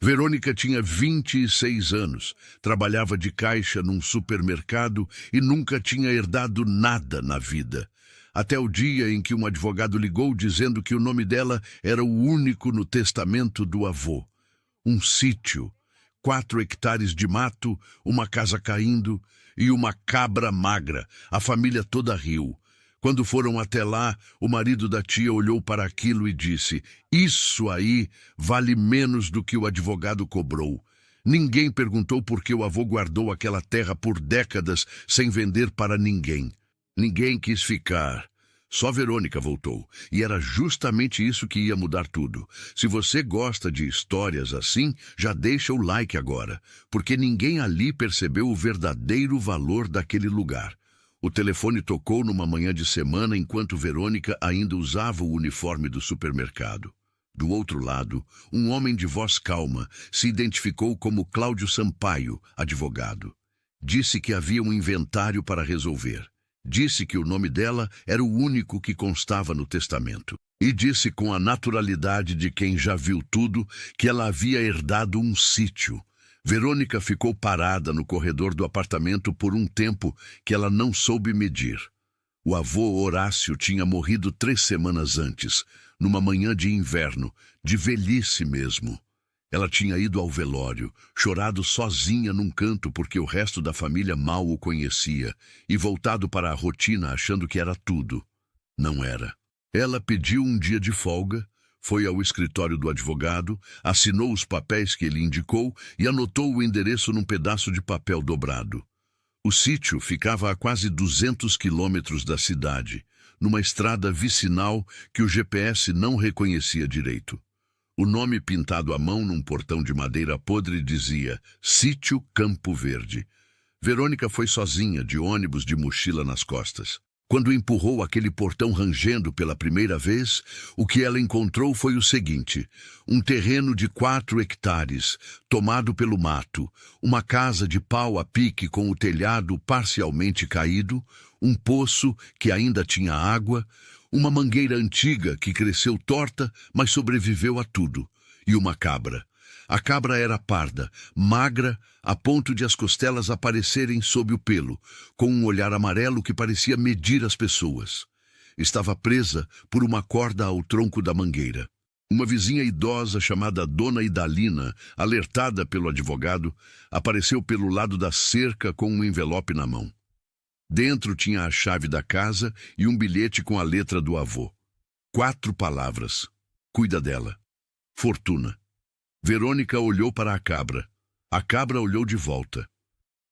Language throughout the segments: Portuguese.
Verônica tinha 26 anos, trabalhava de caixa num supermercado e nunca tinha herdado nada na vida. Até o dia em que um advogado ligou dizendo que o nome dela era o único no testamento do avô. Um sítio, 4 hectares de mato, uma casa caindo e uma cabra magra. A família toda riu. Quando foram até lá, o marido da tia olhou para aquilo e disse: "Isso aí vale menos do que o advogado cobrou." Ninguém perguntou por que o avô guardou aquela terra por décadas sem vender para ninguém. Ninguém quis ficar. Só Verônica voltou. E era justamente isso que ia mudar tudo. Se você gosta de histórias assim, já deixa o like agora, porque ninguém ali percebeu o verdadeiro valor daquele lugar. O telefone tocou numa manhã de semana enquanto Verônica ainda usava o uniforme do supermercado. Do outro lado, um homem de voz calma se identificou como Cláudio Sampaio, advogado. Disse que havia um inventário para resolver. Disse que o nome dela era o único que constava no testamento. E disse com a naturalidade de quem já viu tudo que ela havia herdado um sítio. Verônica ficou parada no corredor do apartamento por um tempo que ela não soube medir. O avô Horácio tinha morrido 3 semanas antes, numa manhã de inverno, de velhice mesmo. Ela tinha ido ao velório, chorado sozinha num canto porque o resto da família mal o conhecia, e voltado para a rotina achando que era tudo. Não era. Ela pediu um dia de folga, foi ao escritório do advogado, assinou os papéis que ele indicou e anotou o endereço num pedaço de papel dobrado. O sítio ficava a quase 200 quilômetros da cidade, numa estrada vicinal que o GPS não reconhecia direito. O nome pintado à mão num portão de madeira podre dizia Sítio Campo Verde. Verônica foi sozinha, de ônibus, de mochila nas costas. Quando empurrou aquele portão rangendo pela primeira vez, o que ela encontrou foi o seguinte: um terreno de 4 hectares, tomado pelo mato, uma casa de pau a pique com o telhado parcialmente caído, um poço que ainda tinha água, uma mangueira antiga que cresceu torta, mas sobreviveu a tudo, e uma cabra. A cabra era parda, magra, a ponto de as costelas aparecerem sob o pelo, com um olhar amarelo que parecia medir as pessoas. Estava presa por uma corda ao tronco da mangueira. Uma vizinha idosa chamada Dona Idalina, alertada pelo advogado, apareceu pelo lado da cerca com um envelope na mão. Dentro tinha a chave da casa e um bilhete com a letra do avô. 4 palavras. Cuida dela. Fortuna. Verônica olhou para a cabra. A cabra olhou de volta.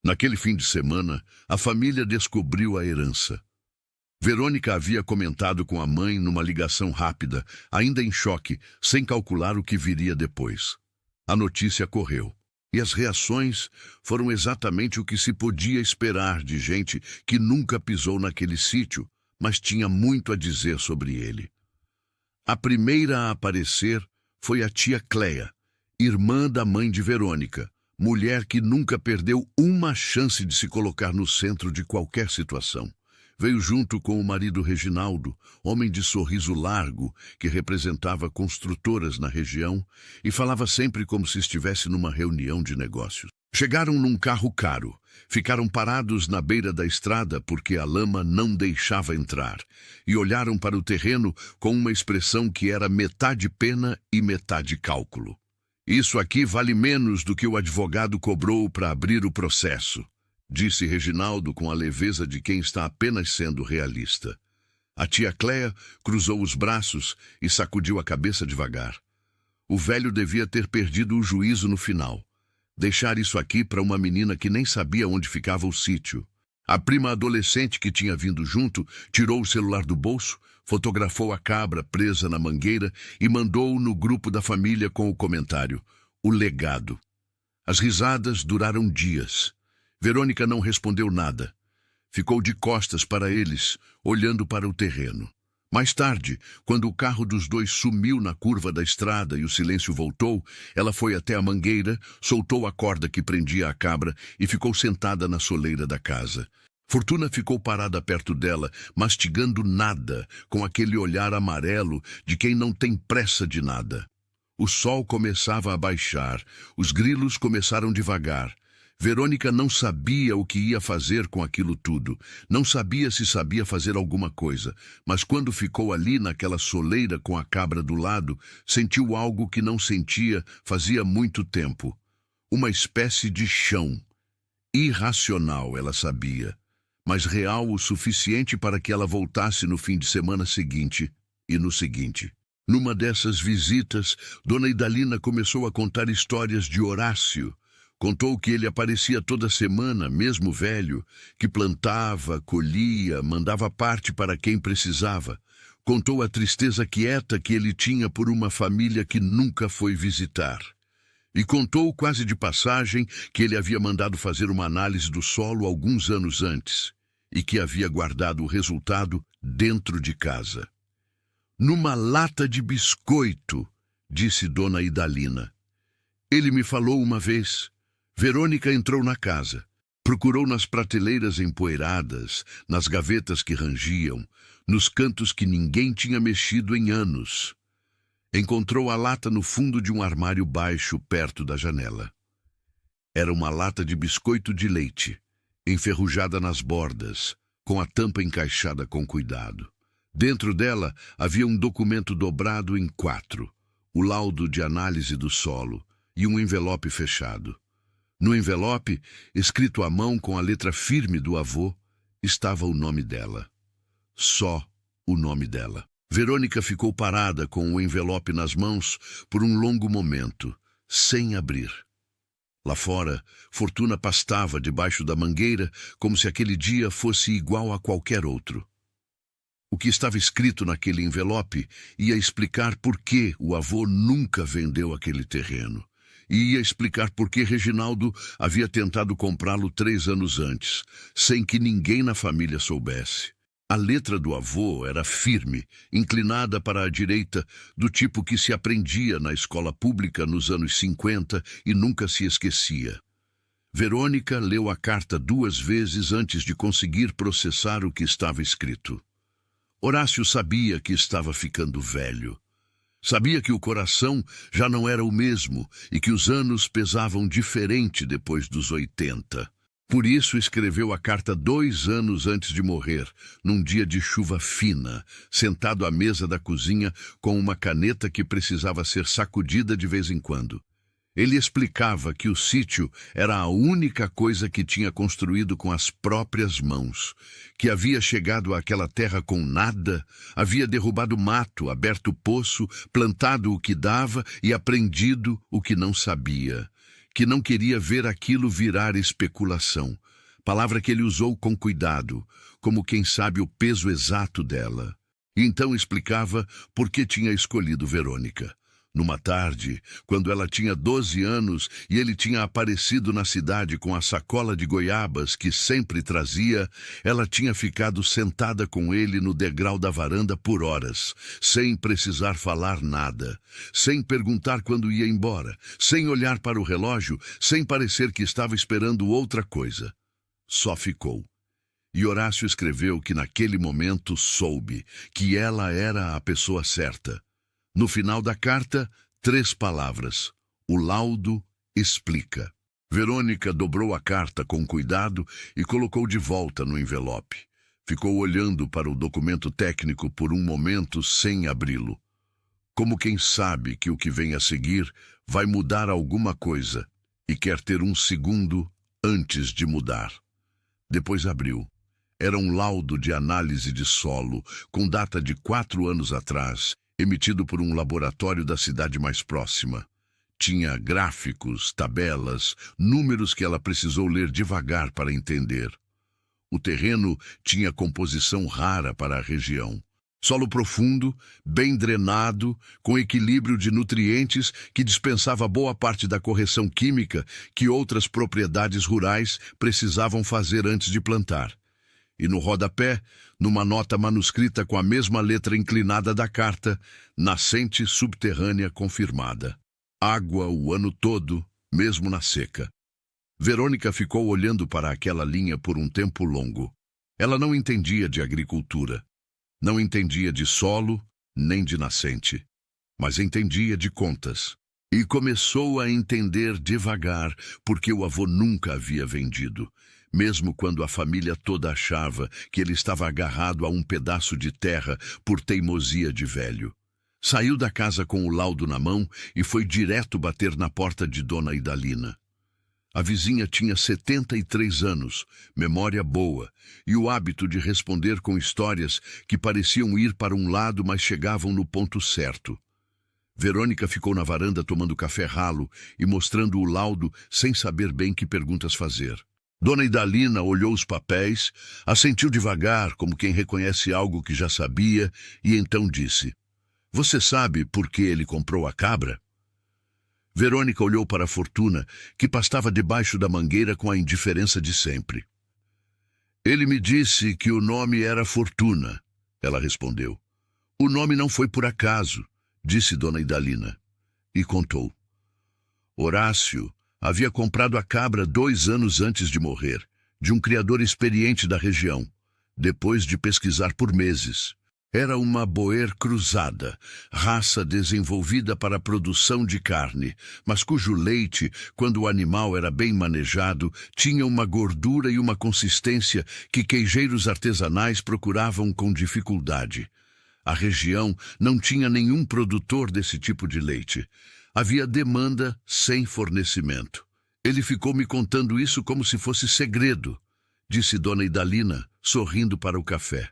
Naquele fim de semana, a família descobriu a herança. Verônica havia comentado com a mãe numa ligação rápida, ainda em choque, sem calcular o que viria depois. A notícia correu. E as reações foram exatamente o que se podia esperar de gente que nunca pisou naquele sítio, mas tinha muito a dizer sobre ele. A primeira a aparecer foi a tia Cléia, irmã da mãe de Verônica, mulher que nunca perdeu uma chance de se colocar no centro de qualquer situação. Veio junto com o marido Reginaldo, homem de sorriso largo, que representava construtoras na região e falava sempre como se estivesse numa reunião de negócios. Chegaram num carro caro, ficaram parados na beira da estrada porque a lama não deixava entrar, e olharam para o terreno com uma expressão que era metade pena e metade cálculo. "Isso aqui vale menos do que o advogado cobrou para abrir o processo", disse Reginaldo com a leveza de quem está apenas sendo realista. A tia Cléia cruzou os braços e sacudiu a cabeça devagar. O velho devia ter perdido o juízo no final. Deixar isso aqui para uma menina que nem sabia onde ficava o sítio. A prima adolescente que tinha vindo junto tirou o celular do bolso, fotografou a cabra presa na mangueira e mandou-o no grupo da família com o comentário: "O legado." As risadas duraram dias. Verônica não respondeu nada. Ficou de costas para eles, olhando para o terreno. Mais tarde, quando o carro dos dois sumiu na curva da estrada e o silêncio voltou, ela foi até a mangueira, soltou a corda que prendia a cabra e ficou sentada na soleira da casa. Fortuna ficou parada perto dela, mastigando nada, com aquele olhar amarelo de quem não tem pressa de nada. O sol começava a baixar, os grilos começaram devagar. Verônica não sabia o que ia fazer com aquilo tudo. Não sabia se sabia fazer alguma coisa, mas quando ficou ali naquela soleira com a cabra do lado, sentiu algo que não sentia fazia muito tempo. Uma espécie de chão. Irracional, ela sabia, mas real o suficiente para que ela voltasse no fim de semana seguinte e no seguinte. Numa dessas visitas, Dona Idalina começou a contar histórias de Horácio. Contou que ele aparecia toda semana, mesmo velho, que plantava, colhia, mandava parte para quem precisava. Contou a tristeza quieta que ele tinha por uma família que nunca foi visitar. E contou, quase de passagem, que ele havia mandado fazer uma análise do solo alguns anos antes e que havia guardado o resultado dentro de casa. Numa lata de biscoito, disse Dona Idalina. Ele me falou uma vez. Verônica entrou na casa. Procurou nas prateleiras empoeiradas, nas gavetas que rangiam, nos cantos que ninguém tinha mexido em anos. Encontrou a lata no fundo de um armário baixo, perto da janela. Era uma lata de biscoito de leite, enferrujada nas bordas, com a tampa encaixada com cuidado. Dentro dela havia um documento dobrado em 4, o laudo de análise do solo e um envelope fechado. No envelope, escrito à mão com a letra firme do avô, estava o nome dela. Só o nome dela. Verônica ficou parada com o envelope nas mãos por um longo momento, sem abrir. Lá fora, Fortuna pastava debaixo da mangueira como se aquele dia fosse igual a qualquer outro. O que estava escrito naquele envelope ia explicar por que o avô nunca vendeu aquele terreno. E ia explicar por que Reginaldo havia tentado comprá-lo 3 anos antes, sem que ninguém na família soubesse. A letra do avô era firme, inclinada para a direita, do tipo que se aprendia na escola pública nos anos 50 e nunca se esquecia. Verônica leu a carta 2 vezes antes de conseguir processar o que estava escrito. Horácio sabia que estava ficando velho. Sabia que o coração já não era o mesmo e que os anos pesavam diferente depois dos 80. Por isso escreveu a carta 2 anos antes de morrer, num dia de chuva fina, sentado à mesa da cozinha com uma caneta que precisava ser sacudida de vez em quando. Ele explicava que o sítio era a única coisa que tinha construído com as próprias mãos, que havia chegado àquela terra com nada, havia derrubado mato, aberto poço, plantado o que dava e aprendido o que não sabia, que não queria ver aquilo virar especulação, palavra que ele usou com cuidado, como quem sabe o peso exato dela. E então explicava por que tinha escolhido Verônica. Numa tarde, quando ela tinha 12 anos e ele tinha aparecido na cidade com a sacola de goiabas que sempre trazia, ela tinha ficado sentada com ele no degrau da varanda por horas, sem precisar falar nada, sem perguntar quando ia embora, sem olhar para o relógio, sem parecer que estava esperando outra coisa. Só ficou. E Horácio escreveu que naquele momento soube que ela era a pessoa certa. No final da carta, 3 palavras. O laudo explica. Verônica dobrou a carta com cuidado e colocou de volta no envelope. Ficou olhando para o documento técnico por um momento sem abri-lo. Como quem sabe que o que vem a seguir vai mudar alguma coisa e quer ter um segundo antes de mudar. Depois abriu. Era um laudo de análise de solo, com data de 4 anos atrás, emitido por um laboratório da cidade mais próxima. Tinha gráficos, tabelas, números que ela precisou ler devagar para entender. O terreno tinha composição rara para a região. Solo profundo, bem drenado, com equilíbrio de nutrientes que dispensava boa parte da correção química que outras propriedades rurais precisavam fazer antes de plantar. E no rodapé, numa nota manuscrita com a mesma letra inclinada da carta, nascente subterrânea confirmada. Água o ano todo, mesmo na seca. Verônica ficou olhando para aquela linha por um tempo longo. Ela não entendia de agricultura. Não entendia de solo, nem de nascente. mas entendia de contas. E começou a entender devagar porque o avô nunca havia vendido, mesmo quando a família toda achava que ele estava agarrado a um pedaço de terra por teimosia de velho. Saiu da casa com o laudo na mão e foi direto bater na porta de Dona Idalina. A vizinha tinha 73 anos, memória boa, e o hábito de responder com histórias que pareciam ir para um lado, mas chegavam no ponto certo. Verônica ficou na varanda tomando café ralo e mostrando o laudo sem saber bem que perguntas fazer. Dona Idalina olhou os papéis, assentiu devagar, como quem reconhece algo que já sabia, e então disse: "Você sabe por que ele comprou a cabra?" Verônica olhou para a Fortuna, que pastava debaixo da mangueira com a indiferença de sempre. "Ele me disse que o nome era Fortuna", ela respondeu. "O nome não foi por acaso", disse Dona Idalina, e contou. Horácio havia comprado a cabra 2 anos antes de morrer, de um criador experiente da região, depois de pesquisar por meses. Era uma boer cruzada, raça desenvolvida para a produção de carne, mas cujo leite, quando o animal era bem manejado, tinha uma gordura e uma consistência que queijeiros artesanais procuravam com dificuldade. A região não tinha nenhum produtor desse tipo de leite. Havia demanda sem fornecimento. "Ele ficou me contando isso como se fosse segredo", disse Dona Idalina, sorrindo para o café.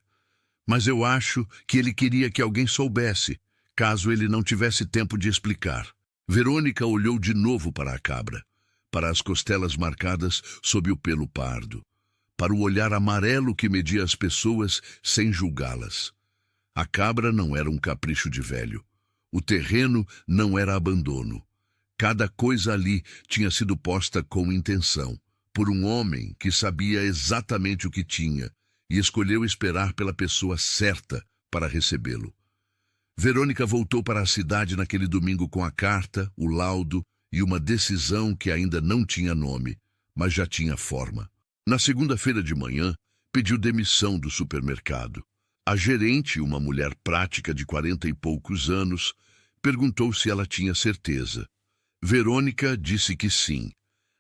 "Mas eu acho que ele queria que alguém soubesse, caso ele não tivesse tempo de explicar." Verônica olhou de novo para a cabra, para as costelas marcadas sob o pelo pardo, para o olhar amarelo que media as pessoas sem julgá-las. A cabra não era um capricho de velho. O terreno não era abandono. Cada coisa ali tinha sido posta com intenção, por um homem que sabia exatamente o que tinha e escolheu esperar pela pessoa certa para recebê-lo. Verônica voltou para a cidade naquele domingo com a carta, o laudo e uma decisão que ainda não tinha nome, mas já tinha forma. Na segunda-feira de manhã, pediu demissão do supermercado. A gerente, uma mulher prática de 40 e poucos anos, perguntou se ela tinha certeza. Verônica disse que sim.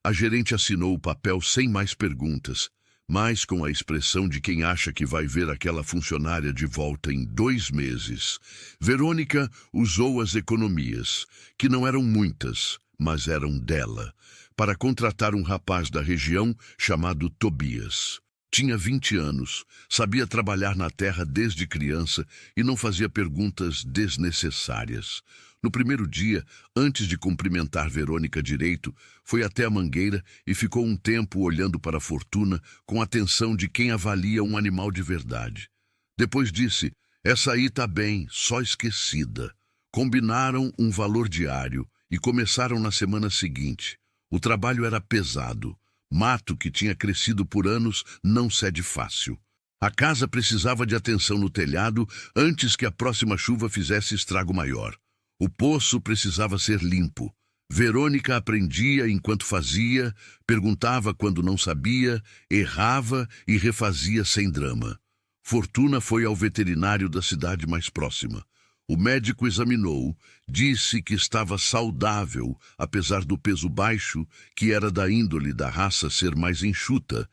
A gerente assinou o papel sem mais perguntas, mas com a expressão de quem acha que vai ver aquela funcionária de volta em 2 meses. Verônica usou as economias, que não eram muitas, mas eram dela, para contratar um rapaz da região chamado Tobias. Tinha 20 anos, sabia trabalhar na terra desde criança e não fazia perguntas desnecessárias. No primeiro dia, antes de cumprimentar Verônica direito, foi até a mangueira e ficou um tempo olhando para a Fortuna com a atenção de quem avalia um animal de verdade. Depois disse: "Essa aí tá bem, só esquecida." Combinaram um valor diário e começaram na semana seguinte. O trabalho era pesado. Mato que tinha crescido por anos não cede fácil. A casa precisava de atenção no telhado antes que a próxima chuva fizesse estrago maior. O poço precisava ser limpo. Verônica aprendia enquanto fazia, perguntava quando não sabia, errava e refazia sem drama. Fortuna foi ao veterinário da cidade mais próxima. O médico examinou, disse que estava saudável, apesar do peso baixo, que era da índole da raça ser mais enxuta,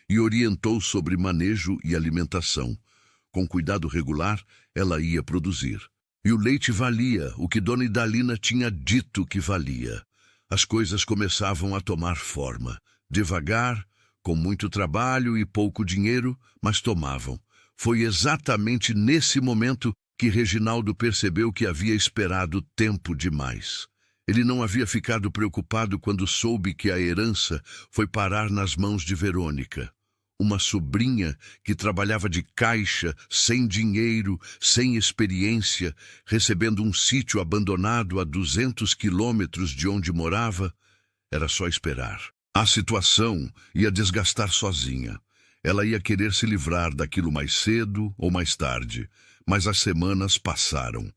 e orientou sobre manejo e alimentação. Com cuidado regular, ela ia produzir. E o leite valia o que Dona Idalina tinha dito que valia. As coisas começavam a tomar forma. Devagar, com muito trabalho e pouco dinheiro, mas tomavam. Foi exatamente nesse momento que Reginaldo percebeu que havia esperado tempo demais. Ele não havia ficado preocupado quando soube que a herança foi parar nas mãos de Verônica. Uma sobrinha que trabalhava de caixa, sem dinheiro, sem experiência, recebendo um sítio abandonado a 200 quilômetros de onde morava, era só esperar. A situação ia desgastar sozinha. Ela ia querer se livrar daquilo mais cedo ou mais tarde, mas as semanas passaram.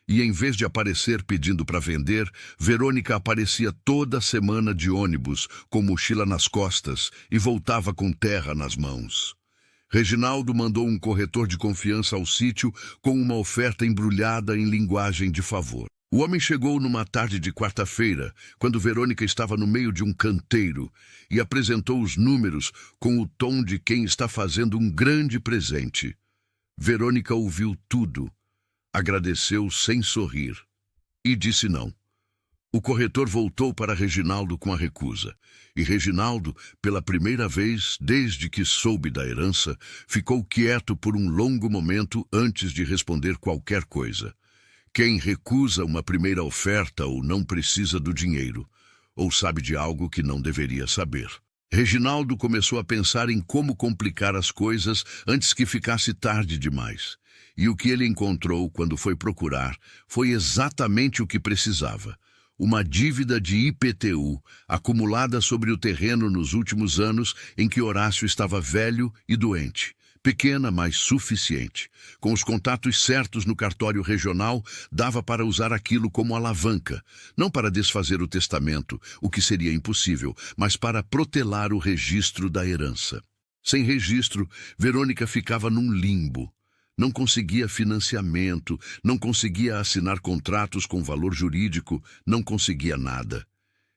E em vez de aparecer pedindo para vender, Verônica aparecia toda semana de ônibus, com mochila nas costas, e voltava com terra nas mãos. Reginaldo mandou um corretor de confiança ao sítio com uma oferta embrulhada em linguagem de favor. O homem chegou numa tarde de quarta-feira, quando Verônica estava no meio de um canteiro, e apresentou os números com o tom de quem está fazendo um grande presente. Verônica ouviu tudo, agradeceu sem sorrir e disse não. O corretor voltou para Reginaldo com a recusa, e Reginaldo, pela primeira vez desde que soube da herança, ficou quieto por um longo momento antes de responder qualquer coisa. Quem recusa uma primeira oferta ou não precisa do dinheiro, ou sabe de algo que não deveria saber. Reginaldo começou a pensar em como complicar as coisas antes que ficasse tarde demais. E o que ele encontrou quando foi procurar foi exatamente o que precisava. Uma dívida de IPTU acumulada sobre o terreno nos últimos anos em que Horácio estava velho e doente. Pequena, mas suficiente. Com os contatos certos no cartório regional, dava para usar aquilo como alavanca, não para desfazer o testamento, o que seria impossível, mas para protelar o registro da herança. Sem registro, Verônica ficava num limbo. Não conseguia financiamento, não conseguia assinar contratos com valor jurídico, não conseguia nada.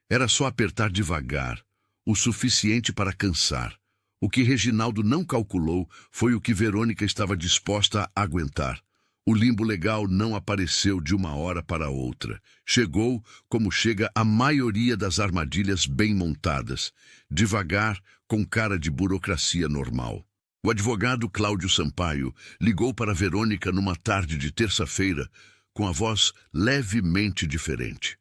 Era só apertar devagar, o suficiente para cansar. O que Reginaldo não calculou foi o que Verônica estava disposta a aguentar. O limbo legal não apareceu de uma hora para outra. Chegou como chega a maioria das armadilhas bem montadas, devagar, com cara de burocracia normal. O advogado Cláudio Sampaio ligou para Verônica numa tarde de terça-feira, com a voz levemente diferente.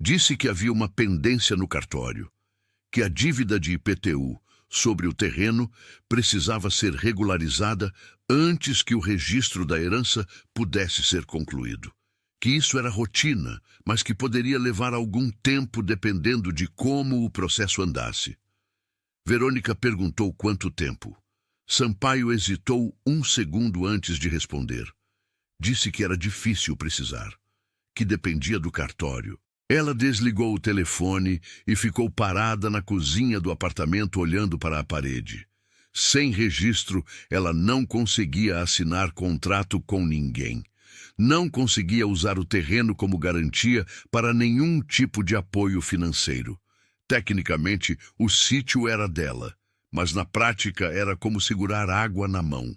Disse que havia uma pendência no cartório, que a dívida de IPTU sobre o terreno precisava ser regularizada antes que o registro da herança pudesse ser concluído. Que isso era rotina, mas que poderia levar algum tempo dependendo de como o processo andasse. Verônica perguntou quanto tempo. Sampaio hesitou um segundo antes de responder. Disse que era difícil precisar, que dependia do cartório. Ela desligou o telefone e ficou parada na cozinha do apartamento olhando para a parede. Sem registro, ela não conseguia assinar contrato com ninguém. Não conseguia usar o terreno como garantia para nenhum tipo de apoio financeiro. Tecnicamente, o sítio era dela, mas na prática era como segurar água na mão.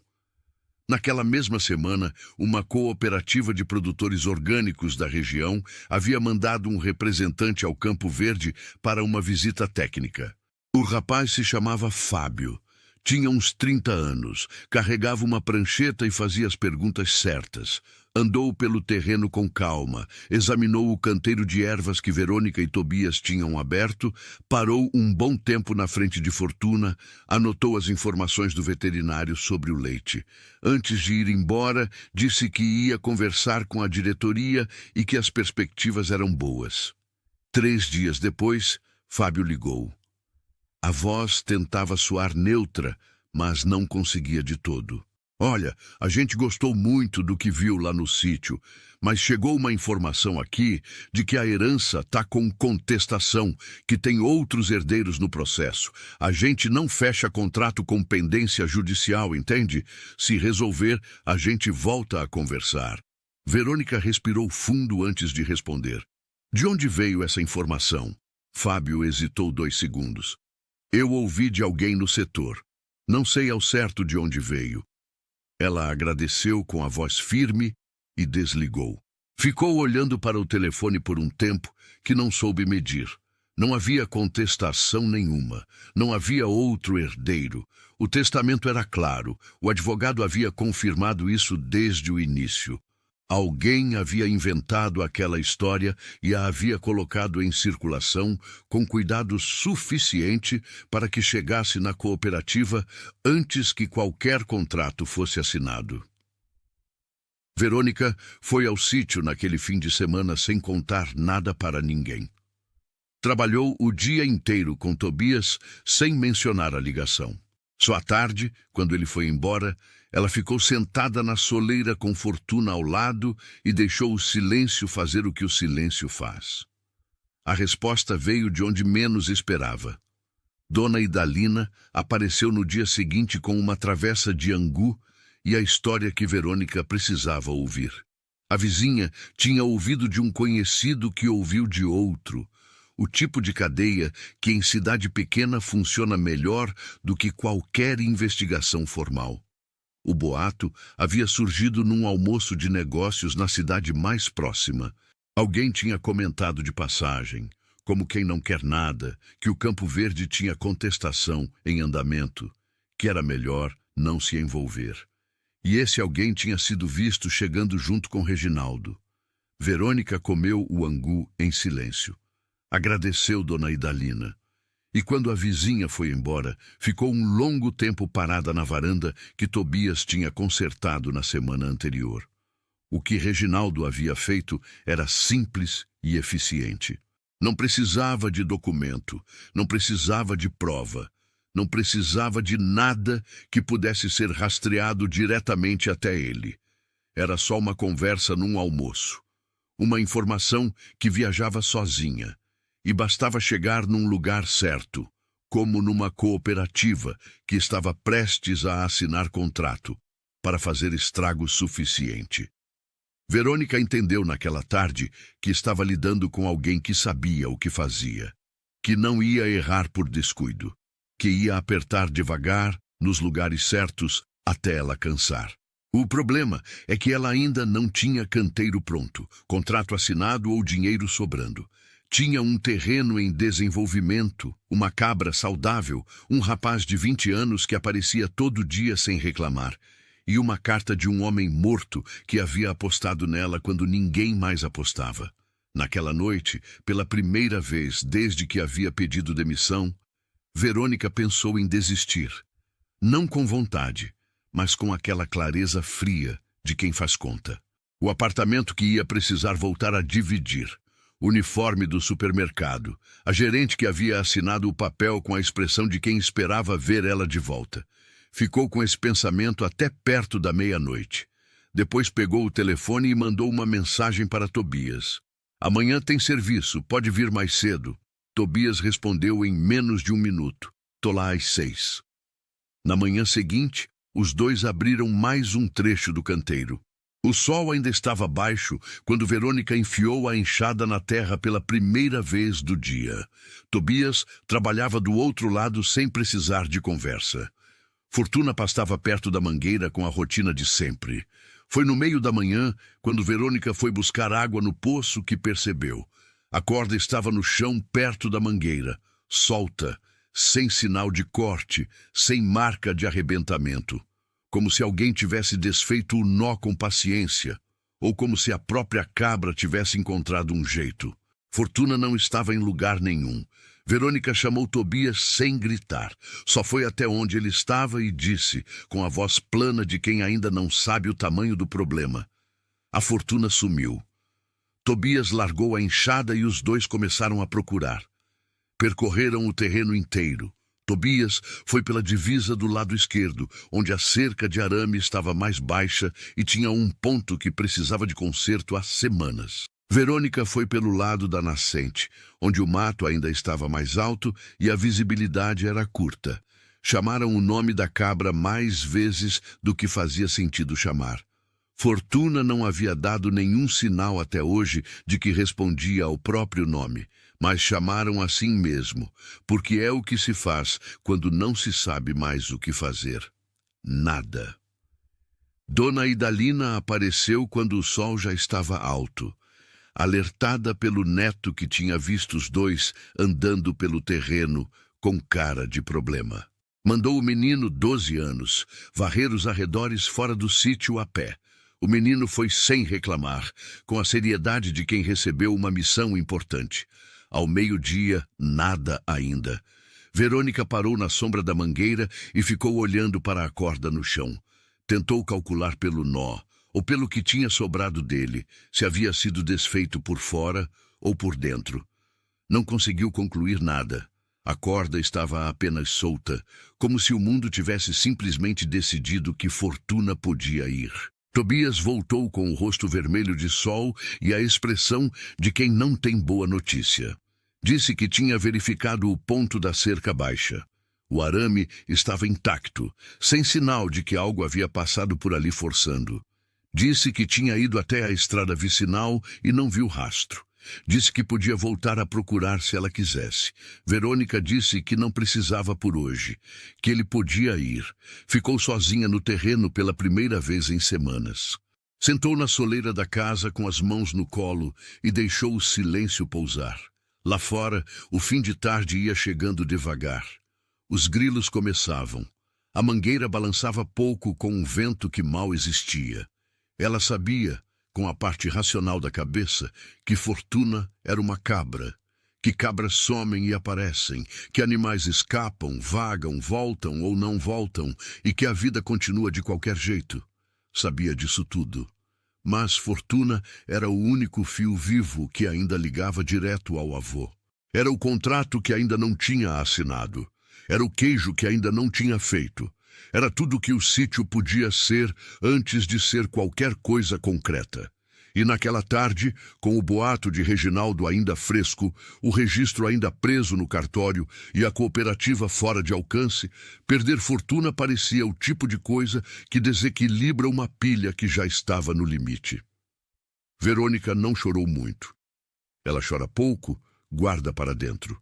Naquela mesma semana, uma cooperativa de produtores orgânicos da região havia mandado um representante ao Campo Verde para uma visita técnica. O rapaz se chamava Fábio. Tinha uns 30 anos, carregava uma prancheta e fazia as perguntas certas. Andou pelo terreno com calma, examinou o canteiro de ervas que Verônica e Tobias tinham aberto, parou um bom tempo na frente de Fortuna, anotou as informações do veterinário sobre o leite. Antes de ir embora, disse que ia conversar com a diretoria e que as perspectivas eram boas. 3 dias depois, Fábio ligou. A voz tentava soar neutra, mas não conseguia de todo. Olha, a gente gostou muito do que viu lá no sítio, mas chegou uma informação aqui de que a herança está com contestação, que tem outros herdeiros no processo. A gente não fecha contrato com pendência judicial, entende? Se resolver, a gente volta a conversar. Verônica respirou fundo antes de responder. De onde veio essa informação? Fábio hesitou 2 segundos. Eu ouvi de alguém no setor. Não sei ao certo de onde veio. Ela agradeceu com a voz firme e desligou. Ficou olhando para o telefone por um tempo que não soube medir. Não havia contestação nenhuma. Não havia outro herdeiro. O testamento era claro. O advogado havia confirmado isso desde o início. Alguém havia inventado aquela história e a havia colocado em circulação com cuidado suficiente para que chegasse na cooperativa antes que qualquer contrato fosse assinado. Verônica foi ao sítio naquele fim de semana sem contar nada para ninguém. Trabalhou o dia inteiro com Tobias sem mencionar a ligação. Só à tarde, quando ele foi embora, ela ficou sentada na soleira com Fortuna ao lado e deixou o silêncio fazer o que o silêncio faz. A resposta veio de onde menos esperava. Dona Idalina apareceu no dia seguinte com uma travessa de angu e a história que Verônica precisava ouvir. A vizinha tinha ouvido de um conhecido que ouviu de outro. O tipo de cadeia que em cidade pequena funciona melhor do que qualquer investigação formal. O boato havia surgido num almoço de negócios na cidade mais próxima. Alguém tinha comentado de passagem, como quem não quer nada, que o Campo Verde tinha contestação em andamento, que era melhor não se envolver. E esse alguém tinha sido visto chegando junto com Reginaldo. Verônica comeu o angu em silêncio. Agradeceu Dona Idalina. E quando a vizinha foi embora, ficou um longo tempo parada na varanda que Tobias tinha consertado na semana anterior. O que Reginaldo havia feito era simples e eficiente. Não precisava de documento, não precisava de prova, não precisava de nada que pudesse ser rastreado diretamente até ele. Era só uma conversa num almoço. Uma informação que viajava sozinha. E bastava chegar num lugar certo, como numa cooperativa que estava prestes a assinar contrato, para fazer estrago suficiente. Verônica entendeu naquela tarde que estava lidando com alguém que sabia o que fazia, que não ia errar por descuido, que ia apertar devagar, nos lugares certos, até ela cansar. O problema é que ela ainda não tinha canteiro pronto, contrato assinado ou dinheiro sobrando. Tinha um terreno em desenvolvimento, uma cabra saudável, um rapaz de 20 anos que aparecia todo dia sem reclamar, e uma carta de um homem morto que havia apostado nela quando ninguém mais apostava. Naquela noite, pela primeira vez desde que havia pedido demissão, Verônica pensou em desistir. Não com vontade, mas com aquela clareza fria de quem faz conta. O apartamento que ia precisar voltar a dividir. Uniforme do supermercado, a gerente que havia assinado o papel com a expressão de quem esperava ver ela de volta. Ficou com esse pensamento até perto da meia-noite. Depois pegou o telefone e mandou uma mensagem para Tobias. Amanhã tem serviço, pode vir mais cedo. Tobias respondeu em menos de 1 minuto. Tô lá às 6. Na manhã seguinte, os dois abriram mais um trecho do canteiro. O sol ainda estava baixo quando Verônica enfiou a enxada na terra pela primeira vez do dia. Tobias trabalhava do outro lado sem precisar de conversa. Fortuna pastava perto da mangueira com a rotina de sempre. Foi no meio da manhã, quando Verônica foi buscar água no poço, que percebeu. A corda estava no chão perto da mangueira, solta, sem sinal de corte, sem marca de arrebentamento. Como se alguém tivesse desfeito o nó com paciência, ou como se a própria cabra tivesse encontrado um jeito. Fortuna não estava em lugar nenhum. Verônica chamou Tobias sem gritar. Só foi até onde ele estava e disse, com a voz plana de quem ainda não sabe o tamanho do problema. A Fortuna sumiu. Tobias largou a enxada e os dois começaram a procurar. Percorreram o terreno inteiro. Tobias foi pela divisa do lado esquerdo, onde a cerca de arame estava mais baixa e tinha um ponto que precisava de conserto há semanas. Verônica foi pelo lado da nascente, onde o mato ainda estava mais alto e a visibilidade era curta. Chamaram o nome da cabra mais vezes do que fazia sentido chamar. Fortuna não havia dado nenhum sinal até hoje de que respondia ao próprio nome, mas chamaram assim mesmo, porque é o que se faz quando não se sabe mais o que fazer. Nada. Dona Idalina apareceu quando o sol já estava alto, alertada pelo neto que tinha visto os dois andando pelo terreno com cara de problema. Mandou o menino, 12 anos, varrer os arredores fora do sítio a pé. O menino foi sem reclamar, com a seriedade de quem recebeu uma missão importante. Ao meio-dia, nada ainda. Verônica parou na sombra da mangueira e ficou olhando para a corda no chão. Tentou calcular pelo nó, ou pelo que tinha sobrado dele, se havia sido desfeito por fora ou por dentro. Não conseguiu concluir nada. A corda estava apenas solta, como se o mundo tivesse simplesmente decidido que Fortuna podia ir. Tobias voltou com o rosto vermelho de sol e a expressão de quem não tem boa notícia. Disse que tinha verificado o ponto da cerca baixa. O arame estava intacto, sem sinal de que algo havia passado por ali forçando. Disse que tinha ido até a estrada vicinal e não viu rastro. Disse que podia voltar a procurar se ela quisesse. Verônica disse que não precisava por hoje, que ele podia ir. Ficou sozinha no terreno pela primeira vez em semanas. Sentou na soleira da casa com as mãos no colo e deixou o silêncio pousar. Lá fora, o fim de tarde ia chegando devagar. Os grilos começavam. A mangueira balançava pouco com um vento que mal existia. Ela sabia, com a parte racional da cabeça, que Fortuna era uma cabra, que cabras somem e aparecem, que animais escapam, vagam, voltam ou não voltam e que a vida continua de qualquer jeito. Sabia disso tudo. Mas Fortuna era o único fio vivo que ainda ligava direto ao avô. Era o contrato que ainda não tinha assinado. Era o queijo que ainda não tinha feito. Era tudo o que o sítio podia ser antes de ser qualquer coisa concreta. E naquela tarde, com o boato de Reginaldo ainda fresco, o registro ainda preso no cartório e a cooperativa fora de alcance, perder Fortuna parecia o tipo de coisa que desequilibra uma pilha que já estava no limite. Verônica não chorou muito. Ela chora pouco, guarda para dentro.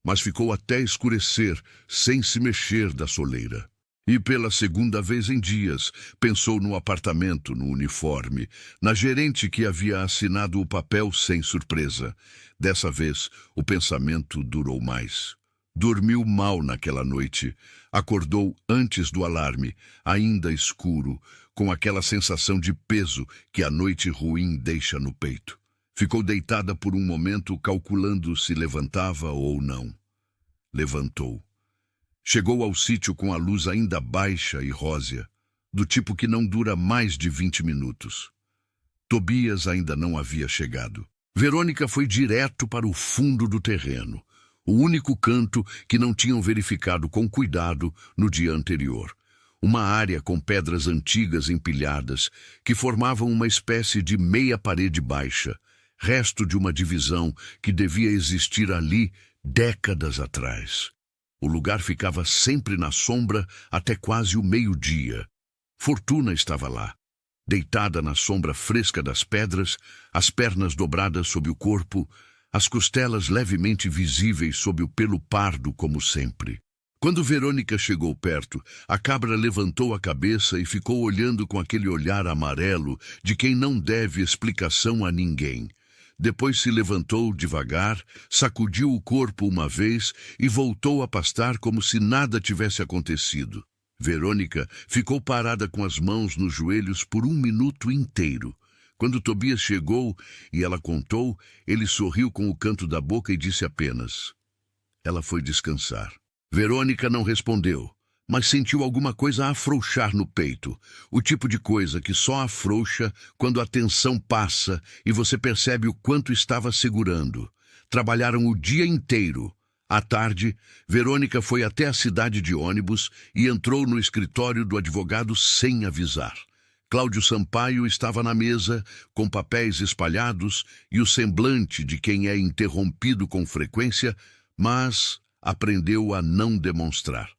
Mas ficou até escurecer, sem se mexer da soleira. E pela segunda vez em dias, pensou no apartamento, no uniforme, na gerente que havia assinado o papel sem surpresa. Dessa vez, o pensamento durou mais. Dormiu mal naquela noite. Acordou antes do alarme, ainda escuro, com aquela sensação de peso que a noite ruim deixa no peito. Ficou deitada por um momento, calculando se levantava ou não. Levantou. Chegou ao sítio com a luz ainda baixa e rósea, do tipo que não dura mais de 20 minutos. Tobias ainda não havia chegado. Verônica foi direto para o fundo do terreno, o único canto que não tinham verificado com cuidado no dia anterior. Uma área com pedras antigas empilhadas que formavam uma espécie de meia parede baixa, resto de uma divisão que devia existir ali décadas atrás. O lugar ficava sempre na sombra até quase o meio-dia. Fortuna estava lá, deitada na sombra fresca das pedras, as pernas dobradas sob o corpo, as costelas levemente visíveis sob o pelo pardo como sempre. Quando Verônica chegou perto, a cabra levantou a cabeça e ficou olhando com aquele olhar amarelo de quem não deve explicação a ninguém. Depois se levantou devagar, sacudiu o corpo uma vez e voltou a pastar como se nada tivesse acontecido. Verônica ficou parada com as mãos nos joelhos por um minuto inteiro. Quando Tobias chegou e ela contou, ele sorriu com o canto da boca e disse apenas: Ela foi descansar. Verônica não respondeu, mas sentiu alguma coisa afrouxar no peito, o tipo de coisa que só afrouxa quando a tensão passa e você percebe o quanto estava segurando. Trabalharam o dia inteiro. À tarde, Verônica foi até a cidade de ônibus e entrou no escritório do advogado sem avisar. Cláudio Sampaio estava na mesa, com papéis espalhados e o semblante de quem é interrompido com frequência, mas aprendeu a não demonstrar.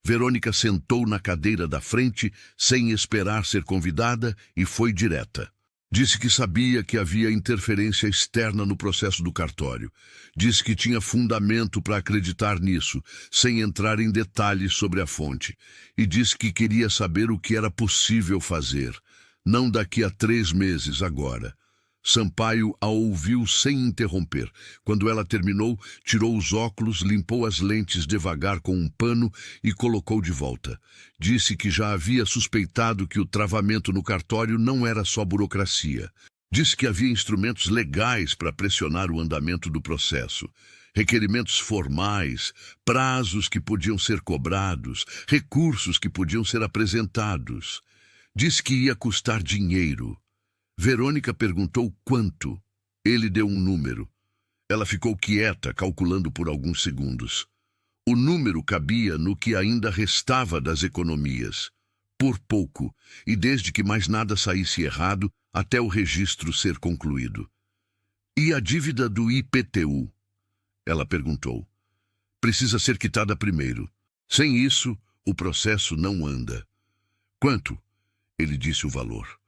Verônica sentou na cadeira da frente, sem esperar ser convidada, e foi direta. Disse que sabia que havia interferência externa no processo do cartório. Disse que tinha fundamento para acreditar nisso, sem entrar em detalhes sobre a fonte. E disse que queria saber o que era possível fazer. Não daqui a 3 meses, agora. Sampaio a ouviu sem interromper. Quando ela terminou, tirou os óculos, limpou as lentes devagar com um pano e colocou de volta. Disse que já havia suspeitado que o travamento no cartório não era só burocracia. Disse que havia instrumentos legais para pressionar o andamento do processo. Requerimentos formais, prazos que podiam ser cobrados, recursos que podiam ser apresentados. Disse que ia custar dinheiro. Verônica perguntou quanto. Ele deu um número. Ela ficou quieta, calculando por alguns segundos. O número cabia no que ainda restava das economias. Por pouco, e desde que mais nada saísse errado, até o registro ser concluído. E a dívida do IPTU? Ela perguntou. Precisa ser quitada primeiro. Sem isso, o processo não anda. Quanto? Ele disse o valor.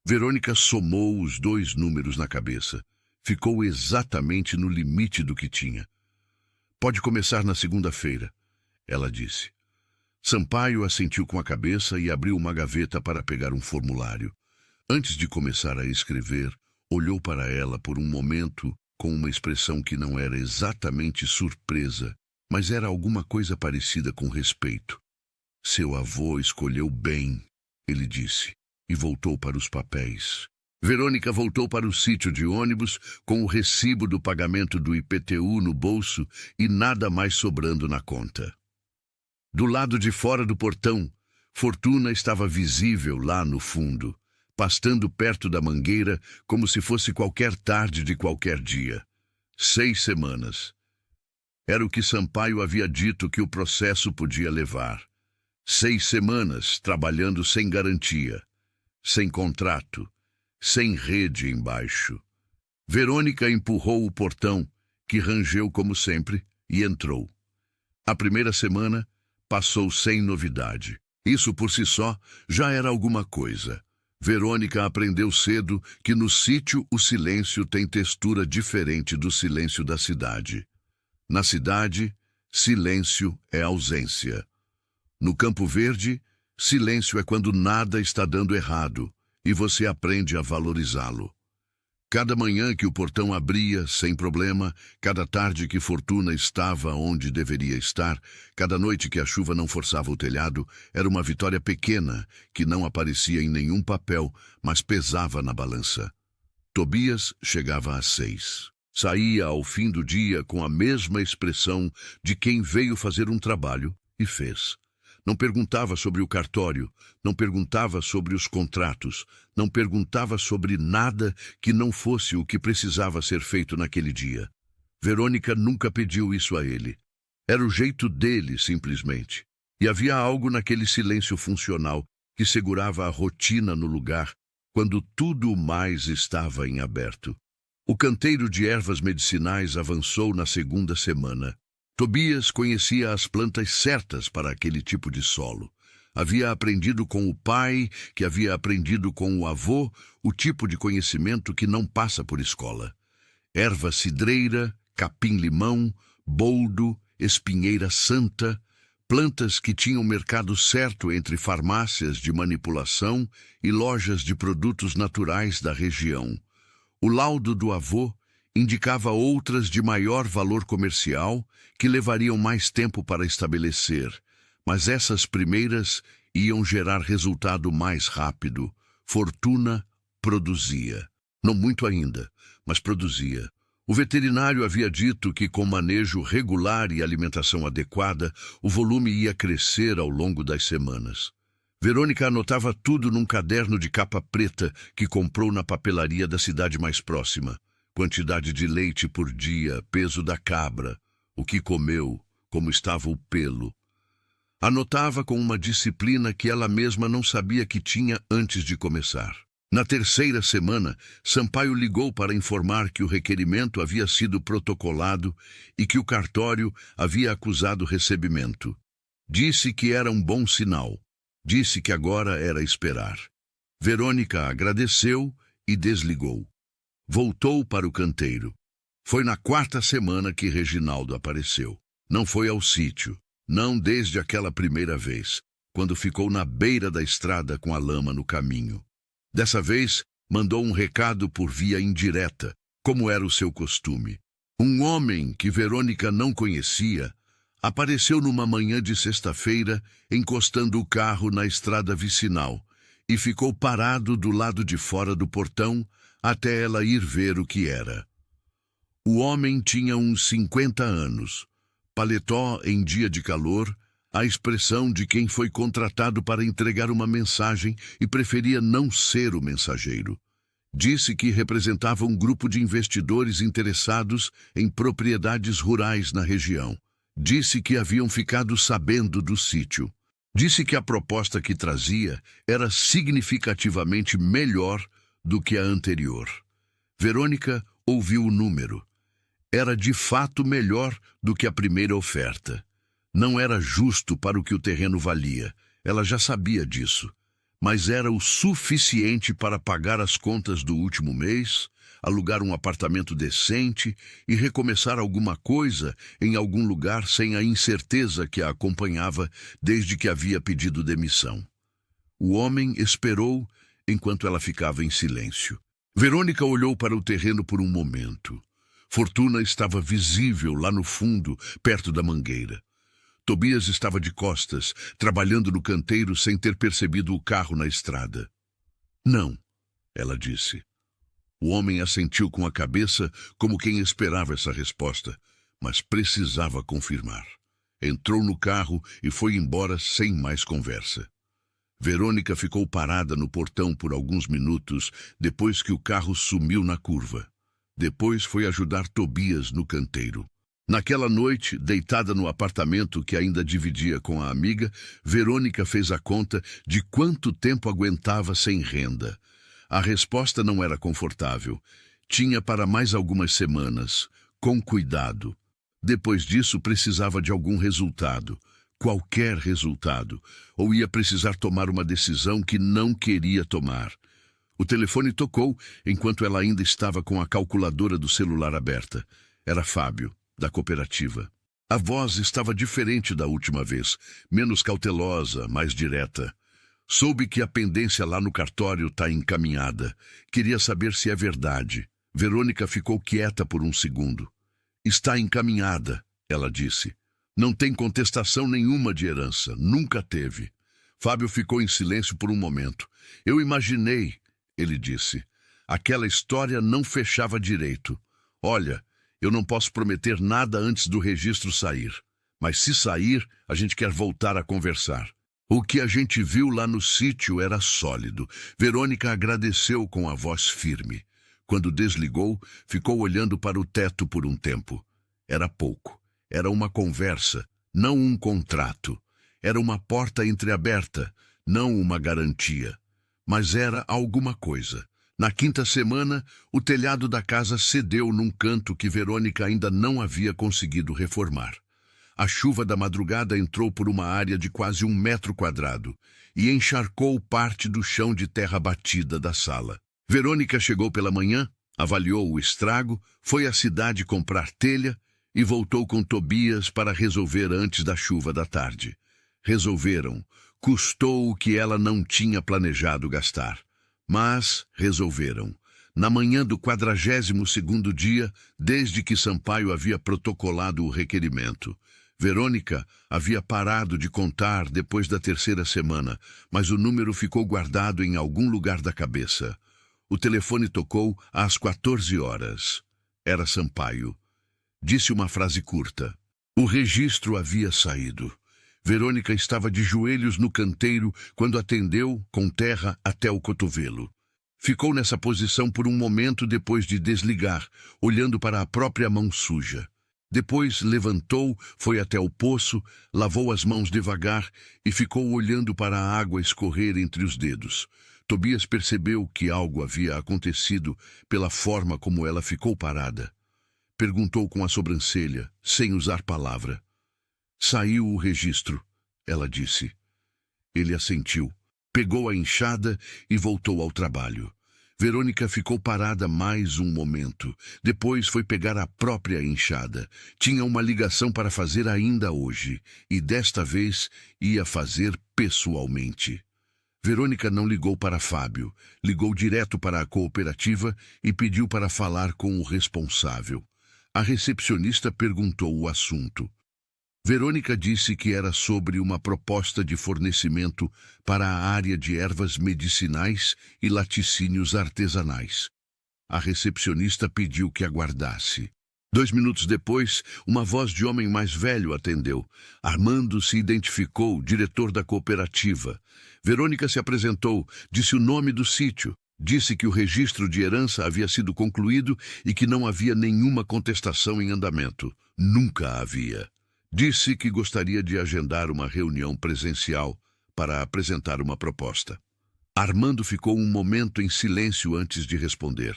Verônica somou os dois números na cabeça. Ficou exatamente no limite do que tinha. Pode começar na segunda-feira, ela disse. Sampaio assentiu com a cabeça e abriu uma gaveta para pegar um formulário. Antes de começar a escrever, olhou para ela por um momento com uma expressão que não era exatamente surpresa, mas era alguma coisa parecida com respeito. Seu avô escolheu bem, ele disse, e voltou para os papéis. Verônica voltou para o sítio de ônibus com o recibo do pagamento do IPTU no bolso e nada mais sobrando na conta. Do lado de fora do portão, Fortuna estava visível lá no fundo, pastando perto da mangueira como se fosse qualquer tarde de qualquer dia. 6 semanas. Era o que Sampaio havia dito que o processo podia levar. 6 semanas trabalhando sem garantia, sem contrato, sem rede embaixo. Verônica empurrou o portão, que rangeu como sempre, e entrou. A primeira semana passou sem novidade. Isso por si só já era alguma coisa. Verônica aprendeu cedo que no sítio o silêncio tem textura diferente do silêncio da cidade. Na cidade, silêncio é ausência. No Campo Verde, silêncio é quando nada está dando errado e você aprende a valorizá-lo. Cada manhã que o portão abria, sem problema, cada tarde que Fortuna estava onde deveria estar, cada noite que a chuva não forçava o telhado, era uma vitória pequena que não aparecia em nenhum papel, mas pesava na balança. Tobias chegava às 6. Saía ao fim do dia com a mesma expressão de quem veio fazer um trabalho e fez. Não perguntava sobre o cartório, não perguntava sobre os contratos, não perguntava sobre nada que não fosse o que precisava ser feito naquele dia. Verônica nunca pediu isso a ele. Era o jeito dele, simplesmente. E havia algo naquele silêncio funcional que segurava a rotina no lugar, quando tudo mais estava em aberto. O canteiro de ervas medicinais avançou na segunda semana. Tobias conhecia as plantas certas para aquele tipo de solo. Havia aprendido com o pai, que havia aprendido com o avô, o tipo de conhecimento que não passa por escola. Erva cidreira, capim-limão, boldo, espinheira santa, plantas que tinham mercado certo entre farmácias de manipulação e lojas de produtos naturais da região. O laudo do avô indicava outras de maior valor comercial que levariam mais tempo para estabelecer, mas essas primeiras iam gerar resultado mais rápido. Fortuna produzia. Não muito ainda, mas produzia. O veterinário havia dito que com manejo regular e alimentação adequada, o volume ia crescer ao longo das semanas. Verônica anotava tudo num caderno de capa preta que comprou na papelaria da cidade mais próxima. Quantidade de leite por dia, peso da cabra, o que comeu, como estava o pelo. Anotava com uma disciplina que ela mesma não sabia que tinha antes de começar. Na terceira semana, Sampaio ligou para informar que o requerimento havia sido protocolado e que o cartório havia acusado recebimento. Disse que era um bom sinal. Disse que agora era esperar. Verônica agradeceu e desligou. Voltou para o canteiro. Foi na quarta semana que Reginaldo apareceu. Não foi ao sítio, não desde aquela primeira vez, quando ficou na beira da estrada com a lama no caminho. Dessa vez, mandou um recado por via indireta, como era o seu costume. Um homem que Verônica não conhecia apareceu numa manhã de sexta-feira, encostando o carro na estrada vicinal, e ficou parado do lado de fora do portão até ela ir ver o que era. O homem tinha uns 50 anos, paletó em dia de calor, a expressão de quem foi contratado para entregar uma mensagem e preferia não ser o mensageiro. Disse que representava um grupo de investidores interessados em propriedades rurais na região. Disse que haviam ficado sabendo do sítio. Disse que a proposta que trazia era significativamente melhor do que a anterior. Verônica ouviu o número. Era de fato melhor do que a primeira oferta. Não era justo para o que o terreno valia. Ela já sabia disso. mas era o suficiente para pagar as contas do último mês, alugar um apartamento decente e recomeçar alguma coisa em algum lugar sem a incerteza que a acompanhava desde que havia pedido demissão. O homem esperou enquanto ela ficava em silêncio. Verônica olhou para o terreno por um momento. Fortuna estava visível lá no fundo, perto da mangueira. Tobias estava de costas, trabalhando no canteiro sem ter percebido o carro na estrada. Não, ela disse. O homem assentiu com a cabeça como quem esperava essa resposta, mas precisava confirmar. Entrou no carro e foi embora sem mais conversa. Verônica ficou parada no portão por alguns minutos depois que o carro sumiu na curva. Depois foi ajudar Tobias no canteiro. Naquela noite, deitada no apartamento que ainda dividia com a amiga, Verônica fez a conta de quanto tempo aguentava sem renda. A resposta não era confortável. Tinha para mais algumas semanas, com cuidado. Depois disso, precisava de algum resultado. Qualquer resultado, ou ia precisar tomar uma decisão que não queria tomar. O telefone tocou enquanto ela ainda estava com a calculadora do celular aberta. Era Fábio, da cooperativa. A voz estava diferente da última vez, menos cautelosa, mais direta. Soube que a pendência lá no cartório está encaminhada. Queria saber se é verdade. Verônica ficou quieta por um segundo. Está encaminhada, ela disse. Não tem contestação nenhuma de herança, nunca teve. Fábio ficou em silêncio por um momento. Eu imaginei, ele disse. Aquela história não fechava direito. Olha, eu não posso prometer nada antes do registro sair. Mas se sair, a gente quer voltar a conversar. O que a gente viu lá no sítio era sólido. Verônica agradeceu com a voz firme. Quando desligou, ficou olhando para o teto por um tempo. Era pouco. Era uma conversa, não um contrato. Era uma porta entreaberta, não uma garantia. Mas era alguma coisa. Na quinta semana, o telhado da casa cedeu num canto que Verônica ainda não havia conseguido reformar. A chuva da madrugada entrou por uma área de quase 1 metro quadrado e encharcou parte do chão de terra batida da sala. Verônica chegou pela manhã, avaliou o estrago, foi à cidade comprar telha e voltou com Tobias para resolver antes da chuva da tarde. Resolveram. Custou o que ela não tinha planejado gastar. Mas resolveram. Na manhã do 42º dia, desde que Sampaio havia protocolado o requerimento. Verônica havia parado de contar depois da 3ª semana, mas o número ficou guardado em algum lugar da cabeça. O telefone tocou às 14 horas. Era Sampaio. Disse uma frase curta. O registro havia saído. Verônica estava de joelhos no canteiro quando atendeu, com terra até o cotovelo. Ficou nessa posição por um momento depois de desligar, olhando para a própria mão suja. Depois levantou, foi até o poço, lavou as mãos devagar e ficou olhando para a água escorrer entre os dedos. Tobias percebeu que algo havia acontecido pela forma como ela ficou parada. Perguntou com a sobrancelha, sem usar palavra. Saiu o registro, ela disse. Ele assentiu, pegou a enxada e voltou ao trabalho. Verônica ficou parada mais um momento. Depois foi pegar a própria enxada. Tinha uma ligação para fazer ainda hoje, e desta vez ia fazer pessoalmente. Verônica não ligou para Fábio, ligou direto para a cooperativa e pediu para falar com o responsável. A recepcionista perguntou o assunto. Verônica disse que era sobre uma proposta de fornecimento para a área de ervas medicinais e laticínios artesanais. A recepcionista pediu que aguardasse. 2 minutos depois, uma voz de homem mais velho atendeu. Armando se identificou, diretor da cooperativa. Verônica se apresentou, disse o nome do sítio. Disse que o registro de herança havia sido concluído e que não havia nenhuma contestação em andamento. Nunca havia. Disse que gostaria de agendar uma reunião presencial para apresentar uma proposta. Armando ficou um momento em silêncio antes de responder.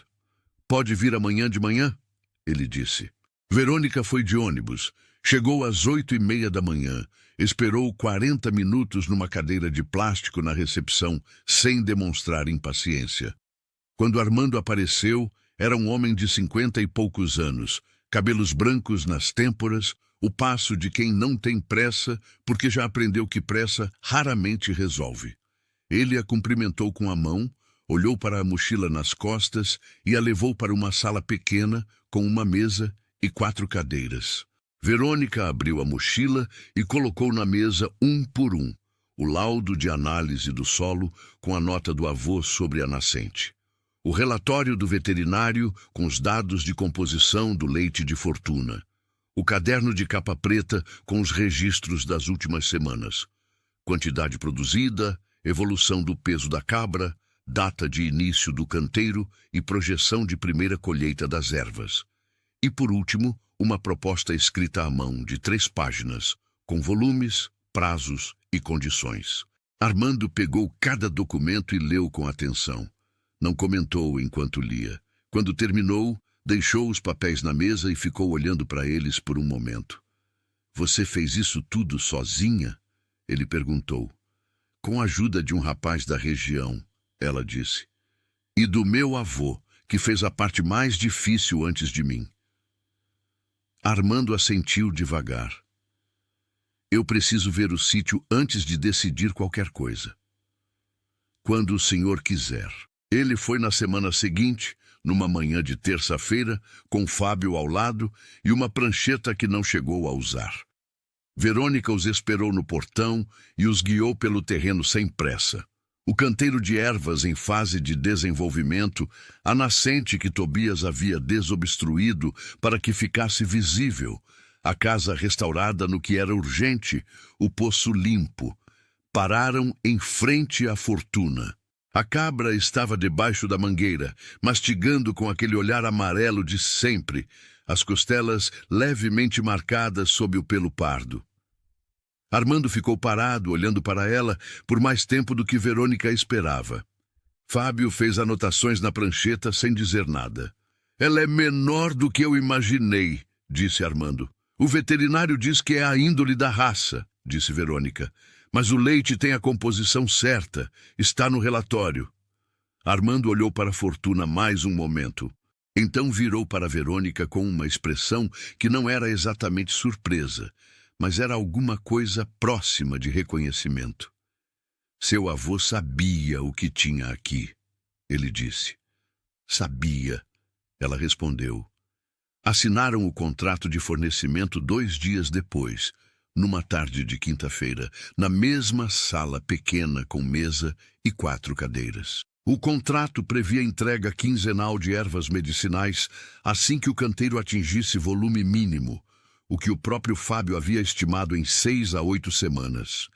Pode vir amanhã de manhã? Ele disse. Verônica foi de ônibus. Chegou às 8:30 da manhã. Esperou 40 minutos numa cadeira de plástico na recepção, sem demonstrar impaciência. Quando Armando apareceu, era um homem de 50 e poucos anos, cabelos brancos nas têmporas, o passo de quem não tem pressa, porque já aprendeu que pressa raramente resolve. Ele a cumprimentou com a mão, olhou para a mochila nas costas e a levou para uma sala pequena, com uma mesa e 4 cadeiras. Verônica abriu a mochila e colocou na mesa, um por um, o laudo de análise do solo com a nota do avô sobre a nascente, o relatório do veterinário com os dados de composição do leite de Fortuna, o caderno de capa preta com os registros das últimas semanas, quantidade produzida, evolução do peso da cabra, data de início do canteiro e projeção de primeira colheita das ervas. E, por último, uma proposta escrita à mão de 3 páginas, com volumes, prazos e condições. Armando pegou cada documento e leu com atenção. Não comentou enquanto lia. Quando terminou, deixou os papéis na mesa e ficou olhando para eles por um momento. "Você fez isso tudo sozinha?" ele perguntou. "Com a ajuda de um rapaz da região", ela disse. "E do meu avô, que fez a parte mais difícil antes de mim." Armando assentiu devagar. "Eu preciso ver o sítio antes de decidir qualquer coisa." "Quando o senhor quiser." Ele foi na semana seguinte, numa manhã de terça-feira, com Fábio ao lado e uma prancheta que não chegou a usar. Verônica os esperou no portão e os guiou pelo terreno sem pressa. O canteiro de ervas em fase de desenvolvimento, a nascente que Tobias havia desobstruído para que ficasse visível, a casa restaurada no que era urgente, o poço limpo. Pararam em frente à Fortuna. A cabra estava debaixo da mangueira, mastigando com aquele olhar amarelo de sempre, as costelas levemente marcadas sob o pelo pardo. Armando ficou parado, olhando para ela, por mais tempo do que Verônica esperava. Fábio fez anotações na prancheta sem dizer nada. "Ela é menor do que eu imaginei", disse Armando. "O veterinário diz que é a índole da raça", disse Verônica. "Mas o leite tem a composição certa, está no relatório." Armando olhou para a Fortuna mais um momento. Então virou para Verônica com uma expressão que não era exatamente surpresa, mas era alguma coisa próxima de reconhecimento. "Seu avô sabia o que tinha aqui", ele disse. "Sabia", ela respondeu. Assinaram o contrato de fornecimento 2 dias depois, numa tarde de quinta-feira, na mesma sala pequena com mesa e 4 cadeiras. O contrato previa entrega quinzenal de ervas medicinais assim que o canteiro atingisse volume mínimo, o que o próprio Fábio havia estimado em 6 a 8 semanas,